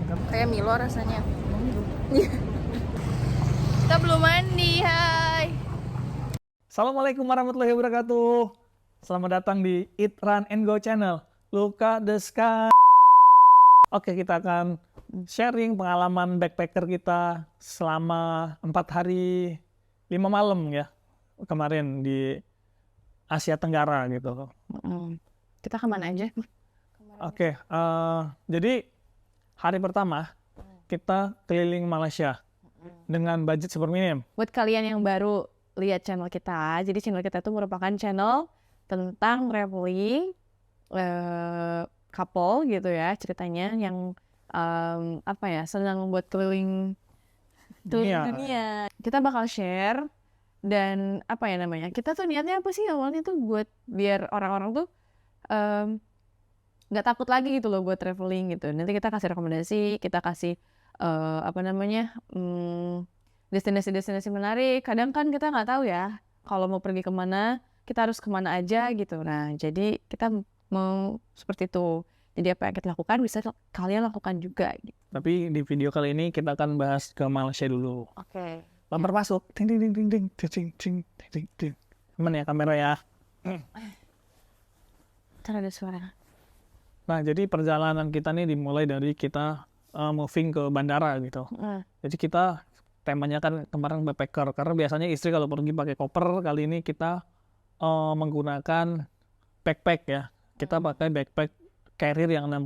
Kayak Milo rasanya. Kita belum mandi, hai. Assalamualaikum warahmatullahi wabarakatuh. Selamat datang di Eat, Run, and Go channel. Luka the Sky. Oke, kita akan sharing pengalaman backpacker kita selama 4 hari 5 malam ya. Kemarin di Asia Tenggara gitu. Kita kemana aja? Oke, jadi hari pertama kita keliling Malaysia dengan budget super minim. Buat kalian yang baru lihat channel kita, jadi channel kita itu merupakan channel tentang traveling couple gitu ya, ceritanya yang senang buat keliling dunia. Kita bakal share dan kita tuh niatnya apa sih awalnya tuh buat biar orang-orang tuh nggak takut lagi gitu loh buat traveling gitu. Nanti kita kasih rekomendasi, kita kasih destinasi-destinasi menarik. Kadang kan kita nggak tahu ya kalau mau pergi kemana, kita harus kemana aja gitu. Nah, jadi kita mau seperti itu. Jadi apa yang kita lakukan bisa kalian lakukan juga gitu. Tapi di video kali ini kita akan bahas ke Malaysia dulu. Oke. Bumper masuk. Ting ting ting ting ting ting ting ting ting. Aman ya kamera ya. Ntar ada suara. Nah, jadi perjalanan kita nih dimulai dari kita moving ke bandara gitu. Jadi kita temanya kan kemarin backpacker, karena biasanya istri kalau pergi pakai koper, kali ini kita menggunakan backpack ya. Kita pakai backpack carrier yang 60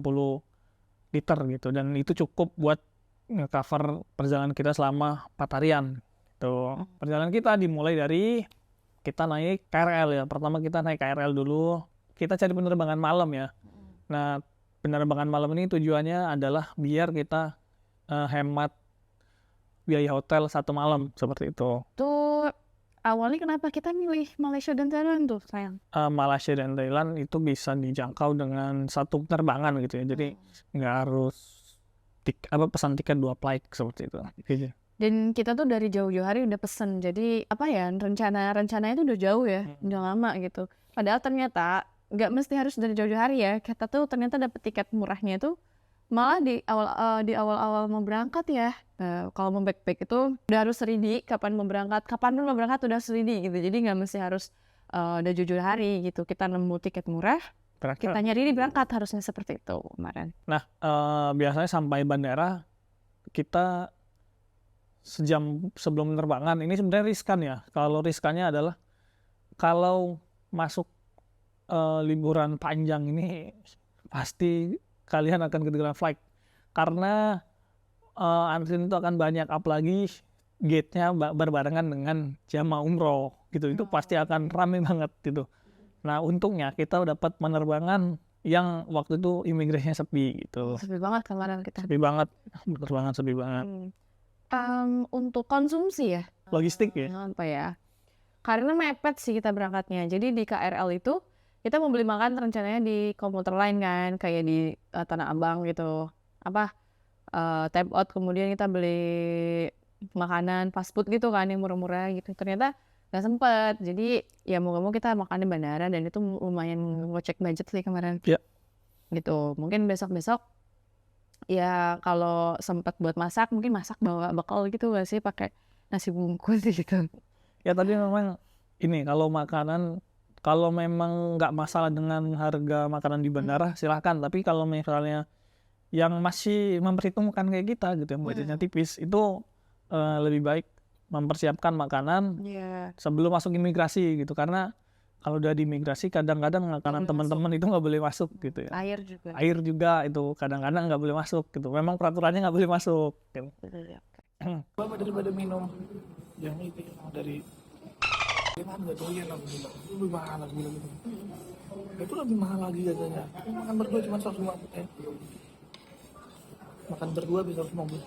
liter gitu, dan itu cukup buat nge-cover perjalanan kita selama 4 harian. Gitu. Perjalanan kita dimulai dari kita naik KRL ya. Pertama kita naik KRL dulu, kita cari penerbangan malam ya. Nah, penerbangan malam ini tujuannya adalah biar kita hemat biaya hotel 1 malam, seperti itu. Tuh awalnya kenapa kita milih Malaysia dan Thailand tuh, sayang? Malaysia dan Thailand itu bisa dijangkau dengan 1 penerbangan gitu ya. Jadi nggak harus pesan tiket 2 flight seperti itu. Gitu. Dan kita tuh dari jauh-jauh hari udah pesen. Jadi rencananya tuh udah jauh ya, udah lama gitu. Padahal ternyata nggak mesti harus dari jauh-jauh hari ya. Kita tuh ternyata dapet tiket murahnya tuh malah di awal-awal mau berangkat ya. Kalau mau backpack itu udah harus ready kapan mau berangkat udah ready gitu. Jadi nggak mesti harus udah jauh-jauh hari gitu. Kita nemu tiket murah, kita nyari berangkat, harusnya seperti itu kemarin. Nah, biasanya sampai bandara kita sejam sebelum penerbangan. Ini sebenarnya riskan ya. Kalau riskannya adalah kalau masuk liburan panjang ini pasti kalian akan ketinggalan flight, karena antrian itu akan banyak, apalagi gate-nya berbarengan dengan jamaah umroh gitu. Itu pasti akan rame banget gitu. Nah, untungnya kita dapat penerbangan yang waktu itu imigrasinya sepi gitu. Sepi banget kemarin kita. Sepi banget, penerbangan sepi banget. Untuk konsumsi ya, Logistik ya. Karena mepet sih kita berangkatnya. Jadi di KRL itu kita mau beli makan rencananya di komuter lain kan, kayak di Tanah Abang gitu. Tap out, kemudian kita beli makanan fast food gitu kan yang murah-murah gitu. Ternyata nggak sempet. Jadi ya mau gak mau kita makan di bandara, dan itu lumayan ngecek budget sih kemarin. Iya. Gitu. Mungkin besok-besok ya kalau sempat buat masak, mungkin masak bawa bekal gitu gak sih, pakai nasi bungkus gitu. Ya tadi memang ini kalau makanan, kalau memang nggak masalah dengan harga makanan di bandara silahkan, tapi kalau misalnya yang masih memperhitungkan kayak kita gitu, yang budgetnya tipis, itu lebih baik mempersiapkan makanan sebelum masuk imigrasi gitu, karena kalau udah di imigrasi kadang-kadang makanan teman-teman itu nggak boleh masuk gitu ya. Air juga itu kadang-kadang nggak boleh masuk gitu, memang peraturannya nggak boleh masuk gitu. Daripada minum yang itu dari nggak doyan lebih mahal lagi itu lebih mahal lagi katanya. Makan berdua cuma 150 ya. Makan berdua bisa 150.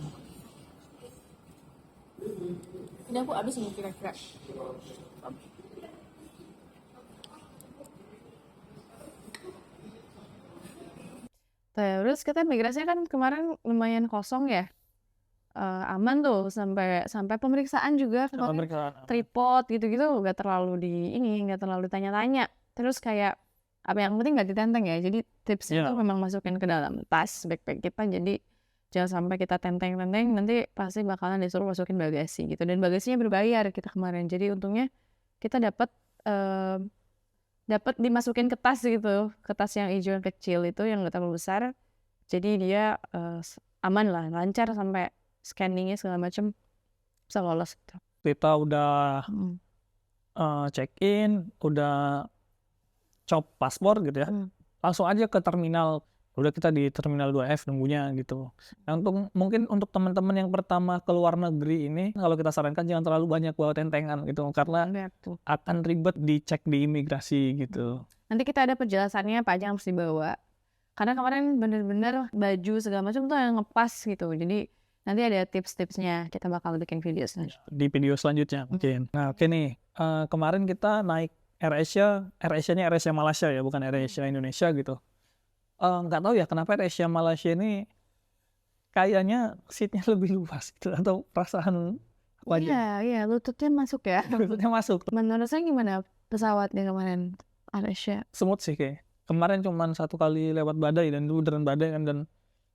Ini aku habis nih kira-kira. Terus kita migrasinya kan kemarin lumayan kosong ya. Aman tuh sampai pemeriksaan juga, tripod gitu-gitu nggak terlalu ditanya-tanya. Terus kayak apa yang penting nggak ditenteng ya. Jadi tipsnya tuh memang masukin ke dalam tas backpack kita, jadi Jangan sampai kita tenteng-tenteng, nanti pasti bakalan disuruh masukin bagasi gitu. Dan bagasinya berbayar kita kemarin. Jadi untungnya kita dapat dimasukin ke tas gitu, ke tas yang hijau yang kecil itu yang nggak terlalu besar. Jadi dia aman lah, lancar sampai scanningnya segala macam bisa lolos gitu. Kita udah check in, udah cop paspor gitu ya, langsung aja ke terminal. Udah kita di terminal 2F nunggunya gitu. Nah, mungkin untuk teman-teman yang pertama ke luar negeri ini, kalau kita sarankan jangan terlalu banyak bawa tentengan gitu, karena akan ribet dicek di imigrasi gitu. Nanti kita ada penjelasannya apa aja yang harus dibawa. Karena kemarin bener-bener baju segala macam tuh yang ngepas gitu. Jadi nanti ada tips-tipsnya, kita bakal bikin video selanjutnya. Di video selanjutnya mungkin. Nah oke nih, kemarin kita naik AirAsia-nya AirAsia Malaysia ya, bukan AirAsia Indonesia gitu. Nggak tahu ya kenapa AirAsia Malaysia ini kayaknya seatnya lebih luas gitu, atau perasaan apa aja? Iya, lututnya masuk ya. Lututnya masuk. Menurut saya gimana pesawatnya kemarin AirAsia? Smooth sih kayak. Kemarin cuma 1 kali lewat badai dan itu beneran badai kan, dan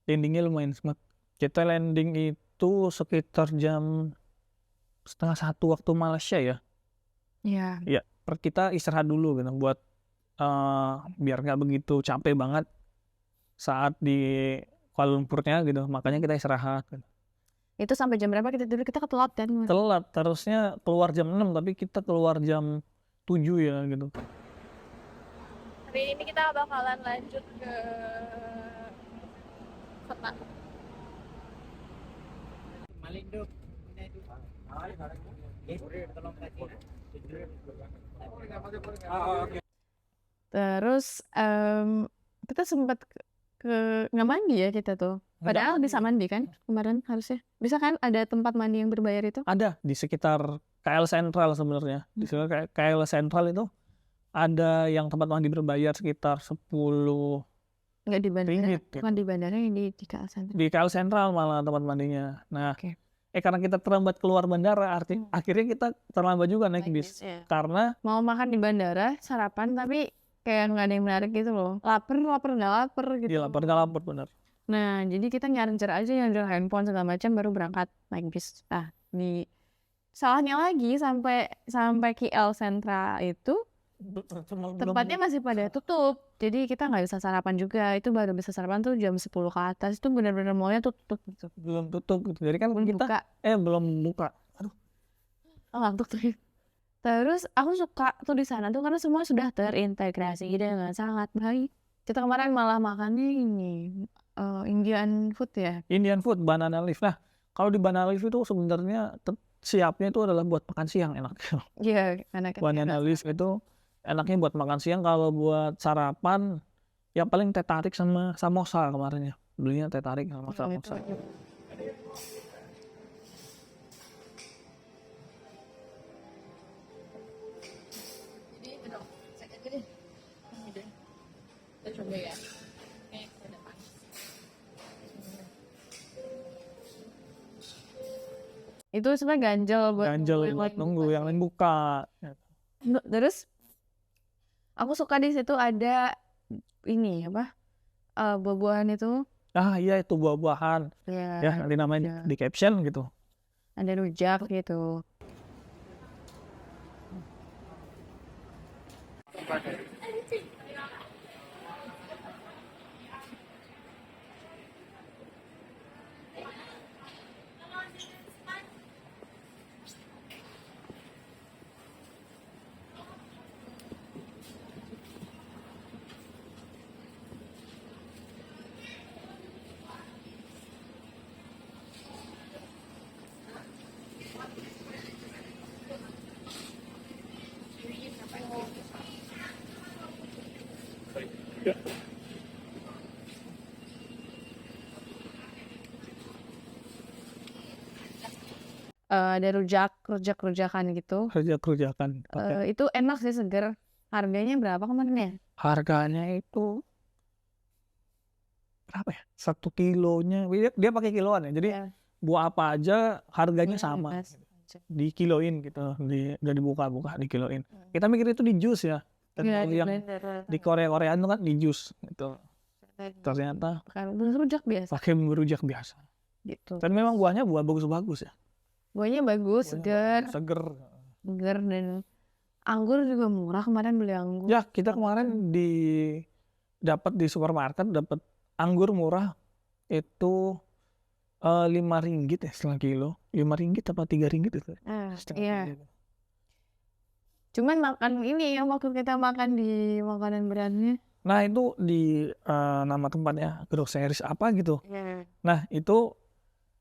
landingnya lumayan smooth. Kita landing itu sekitar jam 12:30 waktu Malaysia ya. Iya. Ya, kita istirahat dulu gitu buat biar nggak begitu capek banget saat di Kuala Lumpurnya gitu, makanya kita istirahat gitu. Itu sampai jam berapa kita tidur? Kita ketelat kan? Telat, harusnya keluar jam 6 tapi kita keluar jam 7 ya gitu. Hari ini kita bakalan lanjut ke kota Malindo. Terus kita sempat nggak mandi ya kita tuh. Padahal bisa mandi kan kemarin harusnya. Bisa kan ada tempat mandi yang berbayar itu? Ada di sekitar KL Sentral sebenarnya. Di sekitar KL Sentral itu ada yang tempat mandi berbayar sekitar 10 Nggak di bandara, ringgit, bukan di bandara, yang di KL Sentral. Di KL Sentral malah tempat mandinya. Nah, karena kita terlambat keluar bandara, akhirnya kita terlambat juga naik bis. Karena mau makan di bandara, sarapan, tapi kayak nggak ada yang menarik gitu loh. Lapar nggak lapar gitu. Iya, lapar nggak lapar, benar. Nah, jadi kita nyari-nyari aja yang jual handphone segala macam, baru berangkat naik bis. Nah, salahnya lagi sampai KL Sentral itu tempatnya masih pada tutup. Jadi kita nggak bisa sarapan juga. Itu baru bisa sarapan tuh jam 10 ke atas. Itu benar-benar mallnya tutup gitu. Belum tutup gitu. Jadi kan belum kita buka. Belum buka. Aduh. Ngantuk tuh. Terus aku suka tuh di sana tuh karena semua sudah terintegrasi dengan sangat baik. Kita kemarin malah makannya ini Indian food ya. Indian food, banana leaf. Nah, kalau di banana leaf itu sebenarnya siapnya itu adalah buat makan siang enak. Iya, banana leaf itu enaknya buat makan siang. Kalau buat sarapan ya paling teh tarik sama samosa kemarin ya. Belinya teh tarik sama samosa. Kita coba ya. Itu sebenarnya ganjel buat nunggu yang lain buka. Terus aku suka di situ ada ini apa buah-buahan itu. Iya itu buah-buahan. Ya nanti namanya di caption gitu. Ada rujak gitu. Ada rujak-rujakan gitu. Rujak-rujakan. Itu enak sih, seger. Harganya berapa kemarin ya? Harganya itu berapa ya? 1 kilonya. Dia pakai kiloan ya. Jadi buah apa aja harganya sama. Dikiloin gitu. Udah dibuka-buka dikiloin. Kita mikir itu di jus ya. Yang di Korea-Koreaan itu kan di jus gitu. ternyata Kan bumbu rujak biasa pakai bumbu rujak biasa. gitu. Dan memang buahnya buah bagus-bagus ya. Buahnya bagus, Buahnya seger, seger. dan anggur juga murah kemarin beli anggur. Ya, kita kemarin dapat di supermarket dapat anggur murah itu 5 ringgit ya setengah kilo. 5 ringgit apa 3 ringgit itu? Setengah Iya. kilo. Cuman makan ini yang waktu kita makan di makanan beratnya. Nah, itu di nama tempatnya groceries apa gitu. Nah, itu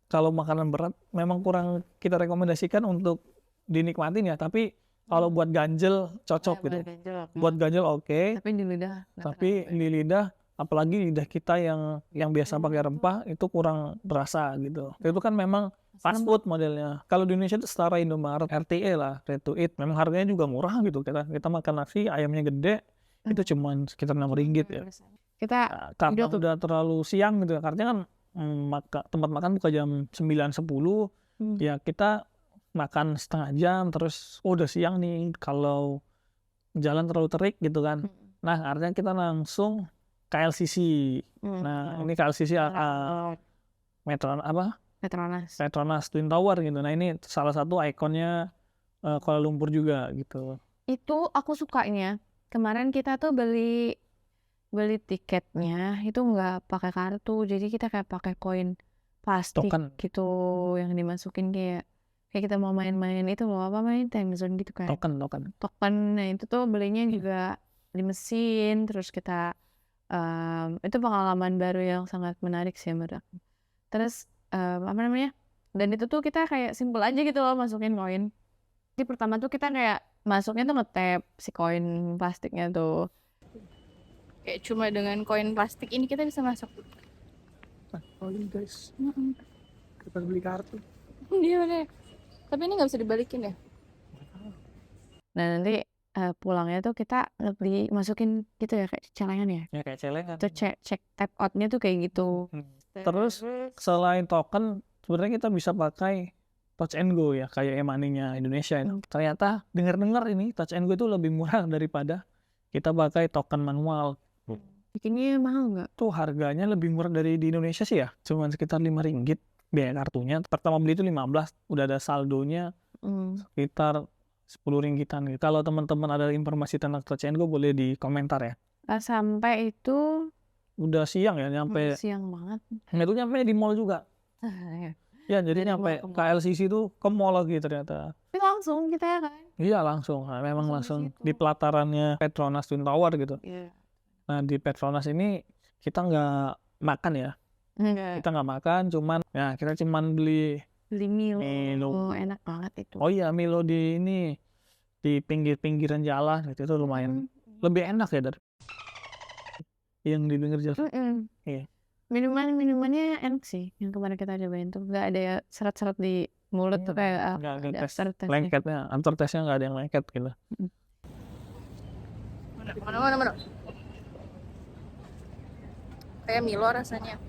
kalau makanan berat memang kurang kita rekomendasikan untuk dinikmatin ya, tapi kalau buat ganjel cocok gitu. Buat ganjel oke, Tapi di lidah. tapi di lidah, apalagi lidah kita yang biasa pakai rempah itu kurang berasa gitu. Itu kan memang fast food modelnya. Kalau di Indonesia itu setara Indomaret, RTE lah, ready to eat. Memang harganya juga murah gitu. Kita makan nasi, ayamnya gede, itu cuman sekitar 6 ringgit ya. Kita Karena udah terlalu siang gitu. Karena kan tempat makan buka jam 9-10, ya kita makan setengah jam terus udah siang nih, kalau jalan terlalu terik gitu kan. Nah, artinya kita langsung KLCC. Nah, ini KLCC Petronas Twin Tower gitu. Nah, ini salah satu ikonnya Kuala Lumpur juga gitu. Itu aku sukanya. Kemarin kita tuh beli tiketnya itu nggak pakai kartu, jadi kita kayak pakai koin plastik Token. gitu yang dimasukin kayak kita mau main-main itu mau apa main time zone gitu kan. Token. Nah, itu tuh belinya juga di mesin, terus kita itu pengalaman baru yang sangat menarik sih menurut aku. Terus apa namanya? Dan itu tuh kita kayak simple aja gitu loh masukin koin. Jadi pertama tuh kita kayak masuknya tuh nge-tap si koin plastiknya tuh. Kayak cuma dengan koin plastik ini kita bisa masuk. Oh ini guys, kita beli kartu. Iya bener. Tapi ini nggak bisa dibalikin ya? Nah nanti pulangnya tuh kita masukin gitu ya kayak celengan ya? Ya kayak celengan. Itu cek tap out-nya tuh kayak gitu. Terus selain token, sebenarnya kita bisa pakai touch and go ya, kayak e-money-nya Indonesia itu. Ternyata dengar-dengar ini touch and go itu lebih murah daripada kita pakai token manual. Bikinnya mahal nggak? Tuh harganya lebih murah dari di Indonesia sih ya, cuman sekitar 5 ringgit biaya kartunya. Pertama beli itu 15, udah ada saldonya sekitar 10 ringgitan gitu. Kalau teman-teman ada informasi tentang touch and go boleh di komentar ya. Sampai itu Udah siang ya, nyampe siang banget. itu nyampe di mall juga. Ya, jadi nyampe KLCC itu ke mall lagi ternyata. Tapi langsung kita ya kan? Iya langsung, nah, memang langsung di pelatarannya Petronas Twin Tower gitu. Nah, di Petronas ini kita nggak makan ya. Kita nggak makan, cuman ya kita cuman beli Milo. Milo. Enak banget itu. Oh iya, Milo di pinggir-pinggiran jalan gitu, itu lumayan lebih enak ya dari yang di pinggir jalan. Iya. Minumannya enak sih yang kemarin kita cobain tuh, nggak ada seret-seret di mulut tuh kayak nggak ada tes aftertaste-nya. lengketnya, aftertaste-nya nggak ada yang lengket gitu. Mana? Kayak Milo rasanya.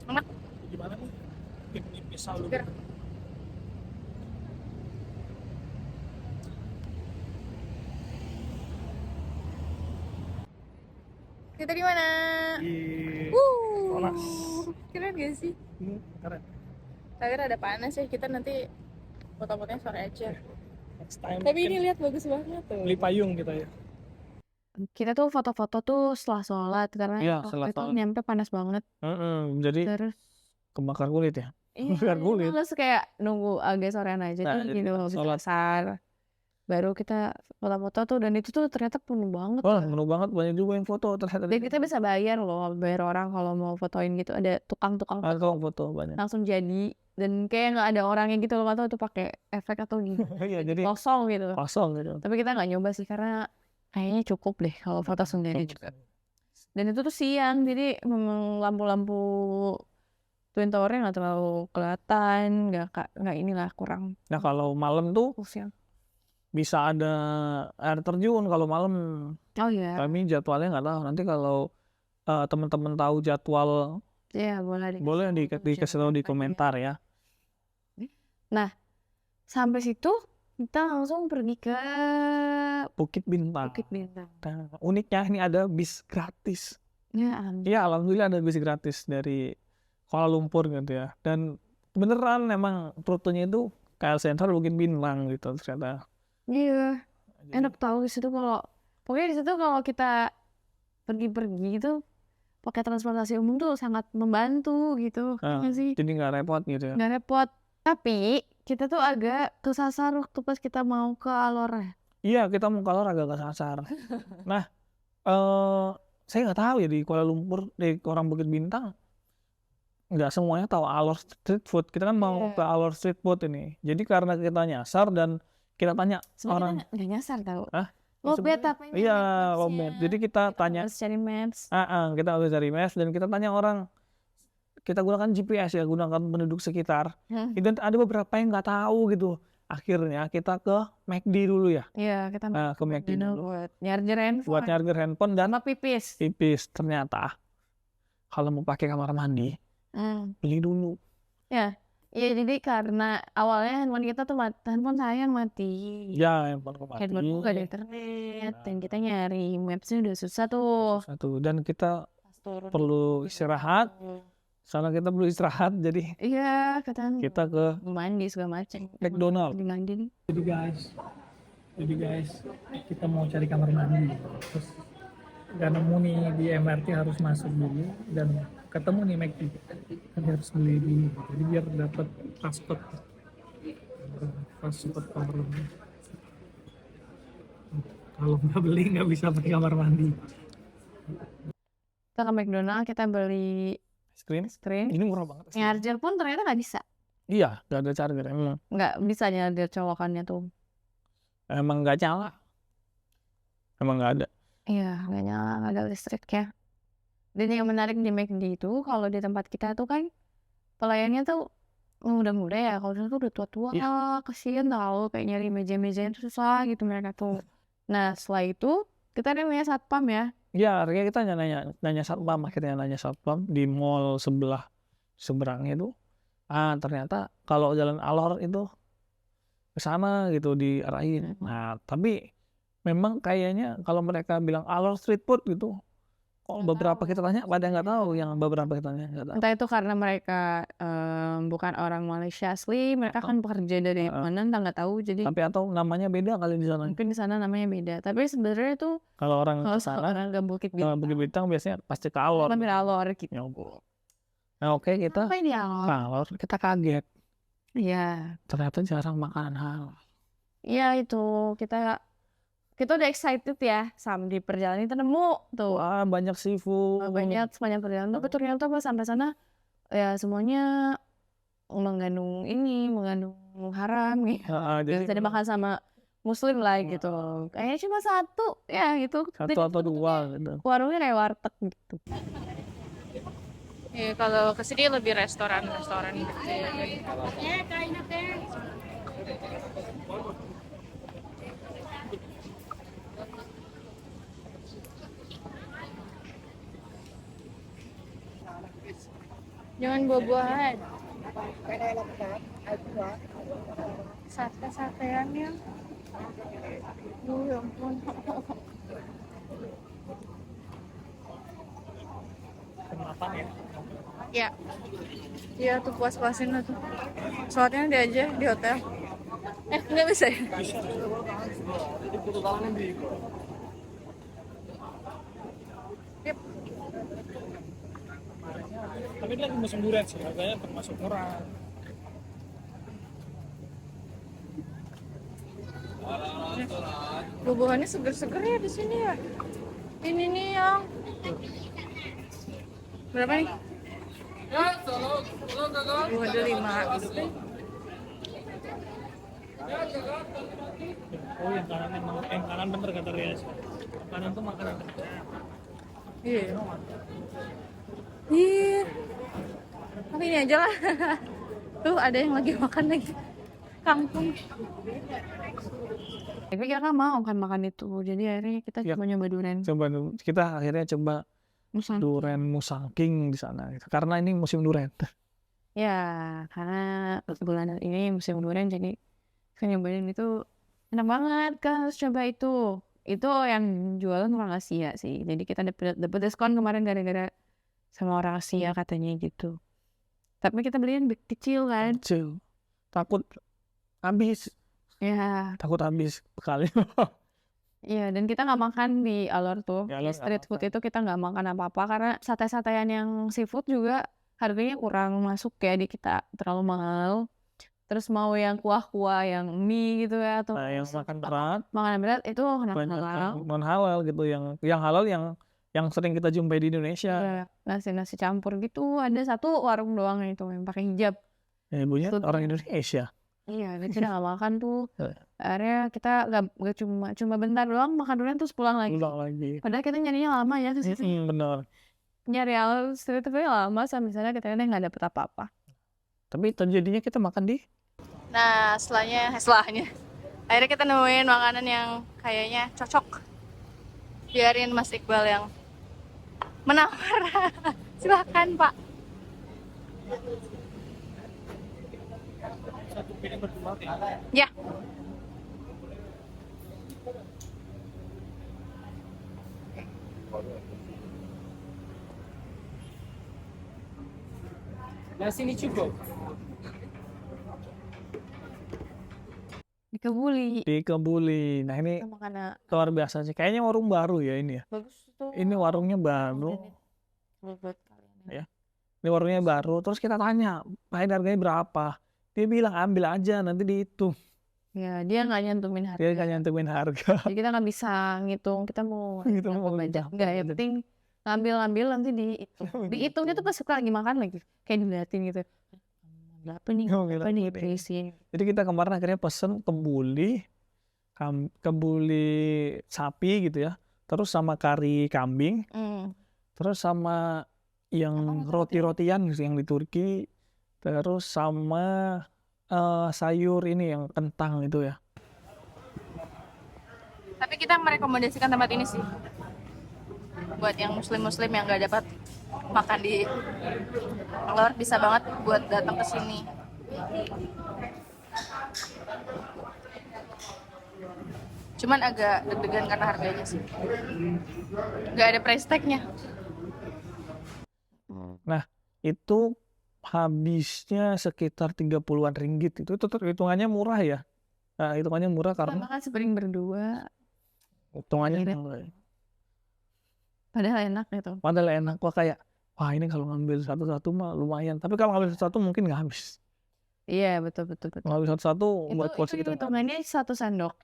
Enak. Gimana nih? Misal lu. Kita di mana? Di Petronas. Keren gak sih? Keren. Tapi ada panas ya, kita nanti foto-fotonya sore aja. Next time. Tapi ini lihat bagus banget tuh. Beli payung kita ya. Kita tuh foto-foto tuh setelah sholat karena Iya, waktu setelah itu sholat. nyampe panas banget. Jadi Terus kebakar kulit ya. iya, kulit. males kayak nunggu agak sorean aja Nah, nih gitu habis sholat. asar. Baru kita foto-foto tuh, dan itu tuh ternyata penuh banget. Wah, penuh banget, banyak juga yang foto ternyata. Dan kita bisa bayar orang kalau mau fotoin gitu, ada tukang-tukang Tukang foto banyak. langsung jadi, dan kayak nggak ada orangnya gitu loh, nggak tahu itu pakai efek atau Iya, jadi kosong gitu. kosong gitu. Tapi kita nggak nyoba sih karena kayaknya cukup deh kalau foto sendiri juga. Dan itu tuh siang, jadi memang lampu-lampu Twin Tower-nya nggak terlalu kelihatan, nggak inilah kurang. Nah, kalau malam tuh Siang. bisa ada air terjun kalau malam. Oh iya. Kami jadwalnya nggak tahu. Nanti kalau teman-teman tahu jadwal, Ya boleh boleh dikasih tahu di komentar ya. Nah, sampai situ kita langsung pergi ke Bukit Bintang. Bukit Bintang. Nah, uniknya ini ada bis gratis. Ya, Iya, alhamdulillah ada bis gratis dari Kuala Lumpur gitu ya. Dan beneran emang rutenya itu KL Sentral Bukit Bintang gitu ternyata. iya. Jadi, Enak tahu di situ pokoknya di situ kalau kita pergi-pergi itu pakai transportasi umum tuh sangat membantu gitu. Nggak sih? jadi nggak repot gitu ya. Nggak repot. Tapi kita tuh agak kesasar waktu pas kita mau ke Alor. Iya, kita mau kalau agak kesasar. Nah, saya nggak tahu ya di Kuala Lumpur, di orang Bukit Bintang, nggak semuanya tahu Alor Street Food. Kita kan mau ke Alor Street Food ini. Jadi karena kita nyasar dan kita tanya orang. Sebenarnya nggak nyasar tahu. Hah? Lobet apa ini? Iya, lobet. Jadi kita tanya. Harus cari maps. Kita harus cari maps dan kita tanya orang. Kita gunakan GPS ya, gunakan penduduk sekitar. Dan ada beberapa yang nggak tahu gitu. Akhirnya kita ke McD dulu ya. Iya, kita Ke McD dulu. buat nyarger handphone. Buat nyarger handphone dan sama pipis. ternyata kalau mau pakai kamar mandi beli dulu. Ya, jadi karena awalnya handphone kita tuh handphone saya yang mati. Ya, handphone mati. Handphone nggak ada internet dan kita nyari mapsnya udah susah tuh. Dan kita perlu istirahat. Soalnya kita perlu istirahat, jadi Iya, kita ke mandi segala macam. McDonald. Mandi. Jadi guys, kita mau cari kamar mandi. Terus nggak nemu nih di MRT, harus masuk dulu dan ketemu nih McD. Kan harus beli dulu, jadi biar dapat pasport kamar mandi. Kalau nggak beli nggak bisa pakai kamar mandi. Kita ke McDonald, kita beli screen. Ini murah banget. Charger pun ternyata nggak bisa. Iya, nggak ada charger emang. Nggak bisa nyarger colokannya tuh. Emang nggak nyala. Emang nggak ada. Iya, nggak nyala, nggak ada listrik ya. Dan yang menarik di McD itu, kalau di tempat kita tuh kan pelayannya tuh muda-muda ya. Kalau itu udah tua-tua, kasihan tau, kayak nyari meja-meja itu susah gitu mereka tuh. Nah, setelah itu kita namanya satpam ya. Iya, akhirnya kita nanya satpam di mall seberangnya itu. Ternyata kalau jalan Alor itu ke sana gitu diarahin. Nah, tapi memang kayaknya kalau mereka bilang Alor Street Food gitu, kok beberapa kita tanya pada nggak tahu, yang beberapa kita tanya nggak tahu. Entah itu karena mereka bukan orang Malaysia asli, mereka kan bekerja dari mana entah nggak tahu, jadi tapi atau namanya beda kali di sana. mungkin di sana namanya beda. Tapi sebenarnya tuh kalau orang orang Bukit Bintang biasanya pasti ke Alor. Lebih Alor gitu. Nah, oke, kita Apa ini Alor, kita kaget. Iya. Ternyata jarang makanan halal. Iya, itu kita udah excited ya, sama di perjalanan itu nemu tuh. Wah, banyak seafood. Banyak sepanjang perjalanan, tapi ternyata pas sampai sana ya semuanya mengandung haram gitu. Jadi makan sama Muslim lah gitu. Kayaknya cuma satu ya gitu. Satu atau dua gitu. Warungnya kayak warteg gitu. Ya, kalau kesini lebih restoran gitu. Jangan buah-buahan. Sate-sateannya. Ya ampun. Ya. Iya tuh puas-puasin lah tuh. Soalnya dia aja di hotel. Nggak bisa ya? Yep. Tapi dia lagi musim durian sih, harganya termasuk murah. Buah-buahannya seger-seger ya di sini ya. Ini nih yang berapa nih? 25. Oh, yang kanan bener kata Rias. Kanan tuh makanan. Iya. Iya. Tapi ini aja lah. Tuh ada yang lagi makan lagi. Kangkung. Tapi kita nggak mau kan makan itu. Jadi akhirnya kita cuma nyoba durian. Kita akhirnya coba durian Musangking di sana. Karena ini musim durian. Ya, karena bulan ini musim durian jadi nyobain itu enak banget, Kak, harus coba itu. Itu yang jualan orang Asia sih. Jadi kita dapet diskon kemarin gara-gara sama orang Asia katanya gitu. Tapi kita beliin kecil kan. Kecil. Takut habis Ya, sekali. iya, dan kita nggak makan di Alor tuh. Ya, Di Alor nggak street food itu kita nggak makan apa-apa karena sate-satean yang seafood juga harganya kurang masuk ya di kita, terlalu mahal. Terus mau yang kuah-kuah yang mie gitu ya atau Nah, yang makan berat makanan berat itu banyak halal. yang non halal gitu, yang halal yang sering kita jumpai di Indonesia. Ya, nasi campur gitu. Ada satu warung doang itu yang pakai hijab. Ya, ibunya Food. orang Indonesia. Iya, kita nggak makan tuh. Akhirnya kita nggak cuma bentar doang makan durian terus pulang lagi. Padahal kita nyarinya lama ya ke situ. Bener. Nyari Alor street food lama sampai sana kita nggak dapet apa-apa. Tapi terjadinya kita makan di. Nah, setelahnya akhirnya kita nemuin makanan yang kayaknya cocok. Biarin Mas Iqbal yang menawar. Silakan, Pak. Ya. Nasi ini cukup. Di Kebuli. Nah, ini Makanan luar biasa sih. Kayaknya warung baru ya ini ya. bagus tuh. Ini warungnya baru. Buat kalian. Ya. Ini warungnya baru. Terus kita tanya, harganya berapa? Dia bilang ambil aja, nanti dihitung. Ya, dia nggak nyantumin harga. Dia nggak nyantumin harga. Jadi kita nggak bisa ngitung. Kita mau baca. Nggak, yang penting ngambil nanti dihitung. Dihitungnya tuh pas kita lagi makan lagi. Kayak diliatin gitu. Berapa nih berisi. Jadi kita kemarin akhirnya pesen kebuli sapi gitu ya, terus sama kari kambing, terus sama yang roti-rotian yang di Turki, terus sama sayur ini yang kentang itu ya. Tapi kita merekomendasikan tempat ini sih buat yang muslim yang nggak dapat makan di Alor, bisa banget buat datang ke sini. Cuman agak deg-degan karena harganya sih. Nggak ada price tag-nya. Nah, itu habisnya sekitar 30-an ringgit. Itu hitungannya murah ya. Nah, hitungannya murah karena makan sepiring berdua. Hitungannya Padahal enak gitu. Wah, kayak wah ini kalau ngambil satu-satu mah lumayan. Tapi kalau ngambil satu mungkin nggak habis. Iya, betul. Ngambil satu-satu buat porsi kita. Hitungannya 1 sendok.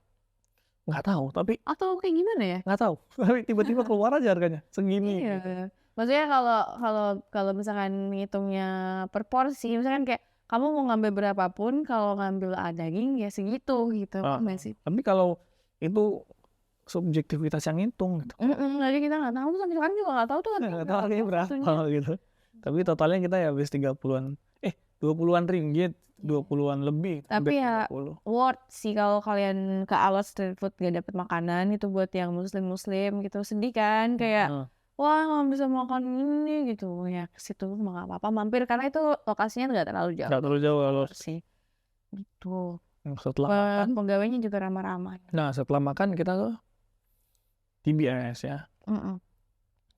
Nggak tahu, tapi atau kayak gimana ya? Nggak tahu. Tapi tiba-tiba keluar aja harganya segini. Iya. Maksudnya kalau misalkan ngitungnya per porsi, misalkan kayak kamu mau ngambil berapapun, kalau ngambil daging ya segitu gitu. Masih. Tapi kalau itu subjektivitas yang ngitung gitu. Jadi kita nggak tahu, sampai sekarang juga nggak tahu tuh nggak tahu harganya berapa gitu. Tapi totalnya kita ya habis 20-an ringgit, 20-an lebih. Tapi ya worth sih kalau kalian ke Alor street food gak dapet makanan itu, buat yang muslim gitu. Sedih kan, kayak wah nggak bisa makan ini gitu ya. Ke situ mah nggak apa-apa mampir karena itu lokasinya nggak terlalu jauh. Nggak terlalu jauh Alor sih. Gitu. Setelah makan, penggawainya juga ramah-ramah. Nah, setelah makan kita ke TBS ya.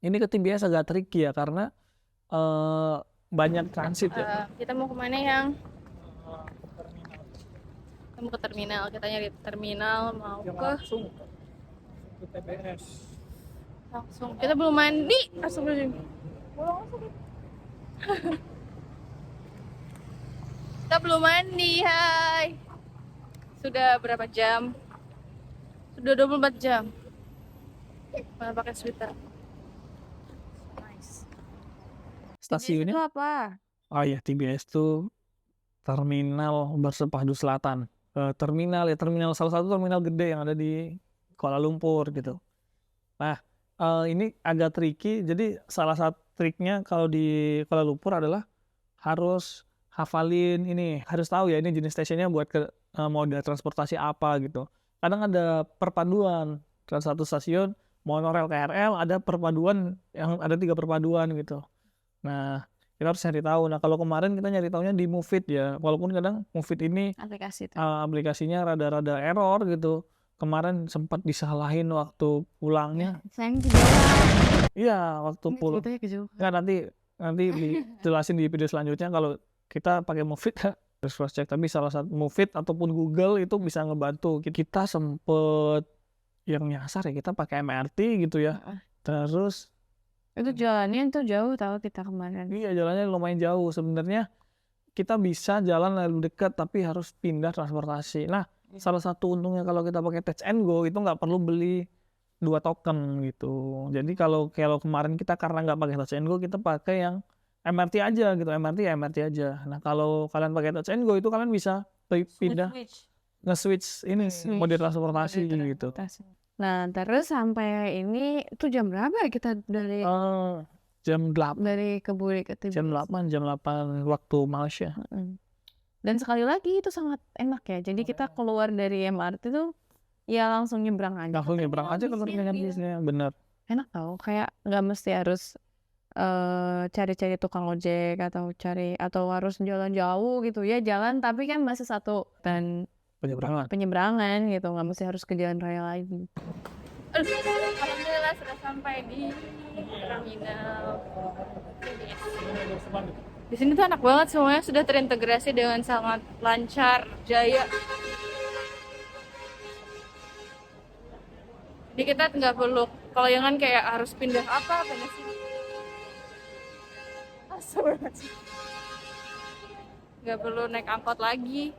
Ini ke TBS agak tricky ya karena banyak transit ya. Kita mau kemana yang? Kita mau ke terminal. Kita nyari terminal mau ke TBS. Langsung. Kita belum mandi. Astagfirullahaladzim. Kita belum mandi, hai. Sudah berapa jam? Sudah 24 jam. Mana pakai sweater. Nice. Stasiunnya itu apa? Oh iya, TBS itu terminal Bersepadu Selatan. Terminal salah satu terminal gede yang ada di Kuala Lumpur gitu. Nah, ini agak tricky. Jadi salah satu triknya kalau di Kuala Lumpur adalah harus hafalin ini, harus tahu ya ini jenis stasiunnya buat ke moda transportasi apa gitu. Kadang ada perpaduan satu stasiun monorail KRL, ada perpaduan yang ada 3 perpaduan gitu. Nah, kita harus nyari tahu. Nah kalau kemarin kita nyari tahunya di Moovit ya, walaupun kadang Moovit ini aplikasi itu. aplikasinya rada-rada error gitu. Kemarin sempat disalahin waktu pulangnya. Sayang kejauhan. Iya, waktu pulang. Ceritanya kejauhan. Nggak, nanti dijelasin di video selanjutnya kalau kita pakai Moovit harus cross check. Tapi salah satu Moovit ataupun Google itu bisa ngebantu. Kita sempet yang nyasar ya, kita pakai MRT gitu ya. Terus Itu jalannya itu jauh tahu kita kemarin. iya, jalannya lumayan jauh. Sebenarnya kita bisa jalan lalu dekat tapi harus pindah transportasi. Nah, salah satu untungnya kalau kita pakai Touch and Go itu nggak perlu beli 2 token gitu. Jadi kalau kemarin kita karena nggak pakai Touch and Go, kita pakai yang MRT aja gitu. MRT ya MRT aja. Nah kalau kalian pakai Touch and Go itu kalian bisa pindah nge-switch ini mode transportasi gitu. Nah terus sampai ini itu jam berapa ya kita dari Jam 8 dari Kebuli ke Tibet? jam 8 waktu Malaysia. Dan sekali lagi itu sangat enak ya. Jadi kita keluar dari MRT tuh ya langsung nyebrang aja. Langsung nyebrang aja ke terminal bisnya, bener. Enak tau, kayak nggak mesti harus cari-cari tukang ojek atau harus jalan jauh gitu ya, jalan tapi kan masih satu dan penyeberangan gitu, nggak mesti harus ke jalan raya lagi. Alhamdulillah sudah sampai di terminal. Di sini tuh enak banget, semuanya sudah terintegrasi dengan sangat lancar, jaya. Jadi kita nggak perlu, kalau yang kan kayak harus pindah pindah sini. Nggak perlu naik angkot lagi.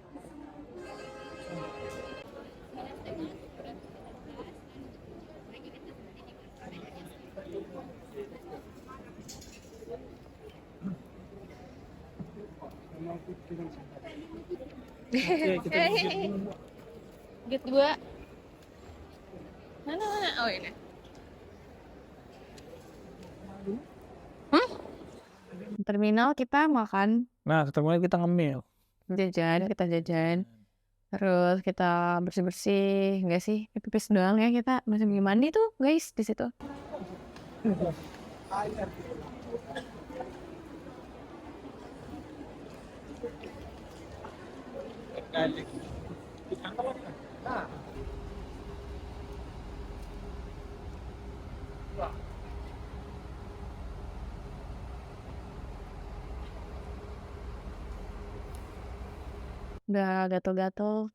Gate 2. Mana? Oh ini. Terminal kita makan. Nah, terminal kita ngemil. Kita jajan. Terus kita bersih-bersih, enggak sih? Pipis doang ya kita. Masih mandi tuh, guys, di situ. Udah gatel-gatel.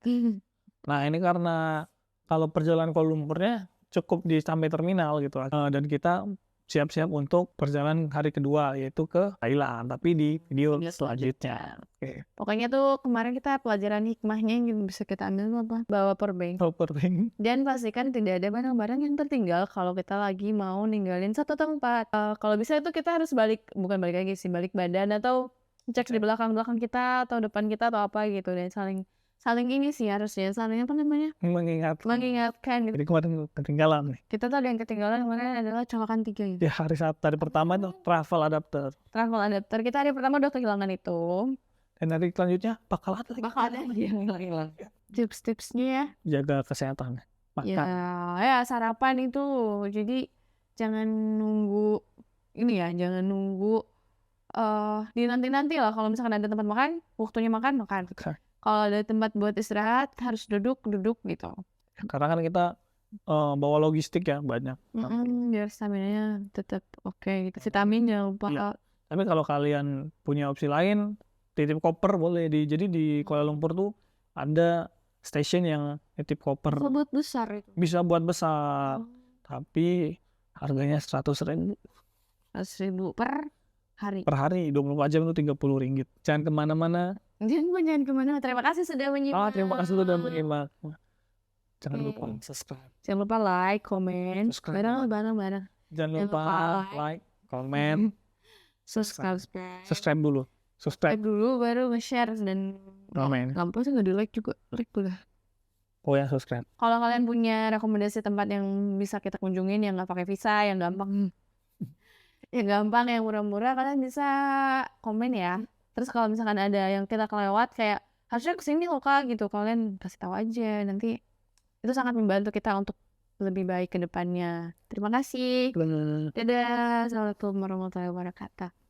Nah ini karena kalau perjalanan Kuala Lumpurnya cukup di sampai terminal gitu, dan kita siap-siap untuk perjalanan hari kedua yaitu ke Thailand, tapi di video selanjutnya. Okay. Pokoknya tuh kemarin kita pelajaran hikmahnya yang bisa kita ambil apa? Bawa powerbank. Dan pastikan tidak ada barang-barang yang tertinggal kalau kita lagi mau ninggalin satu tempat. Kalau bisa itu kita harus bukan balik lagi sih, balik badan atau cek di belakang kita atau depan kita atau apa gitu, dan saling ini sih harusnya saling apa namanya mengingatkan gitu. Jadi kemarin ketinggalan nih. Kita tuh ada yang ketinggalan kemarin adalah colokan 3 gitu. Di hari pertama itu travel adapter. Kita hari pertama udah kehilangan itu. Dan hari selanjutnya bakal ada yang hilang. Tips-tipsnya ya. Jaga kesehatan. Makan. Ya sarapan itu. Jadi jangan nunggu di nanti lah. Kalau misalkan ada tempat makan, waktunya makan. Kalau ada tempat buat istirahat, harus duduk gitu. Karena kan kita bawa logistik ya banyak. Biar stamina tetap oke gitu. Vitamin jangan lupa. Ya. Tapi kalau kalian punya opsi lain, titip koper boleh. Jadi di Kuala Lumpur tuh ada station yang titip koper. Bisa buat besar itu. Bisa buat besar. Tapi harganya 100.000. 100.000 per hari. 24 jam itu 30 ringgit. Jangan kemana-mana. Jangan kemana. Terima kasih sudah menyimak. Terima kasih sudah menyimak. Jangan lupa subscribe. Jangan lupa like, komen. Bareng. Jangan lupa like, komen. Subscribe dulu. Subscribe dulu baru nge-share dan komen. Gampang sih nggak di like juga. Like udah. Oh ya, subscribe. Kalau kalian punya rekomendasi tempat yang bisa kita kunjungin yang nggak pakai visa, yang gampang, yang murah-murah, kalian bisa komen ya. Terus kalau misalkan ada yang kita kelewat kayak harusnya kesini loh kak gitu, kalian kasih tahu aja, nanti itu sangat membantu kita untuk lebih baik ke depannya. Terima kasih. Dadah. Assalamualaikum warahmatullahi wabarakatuh.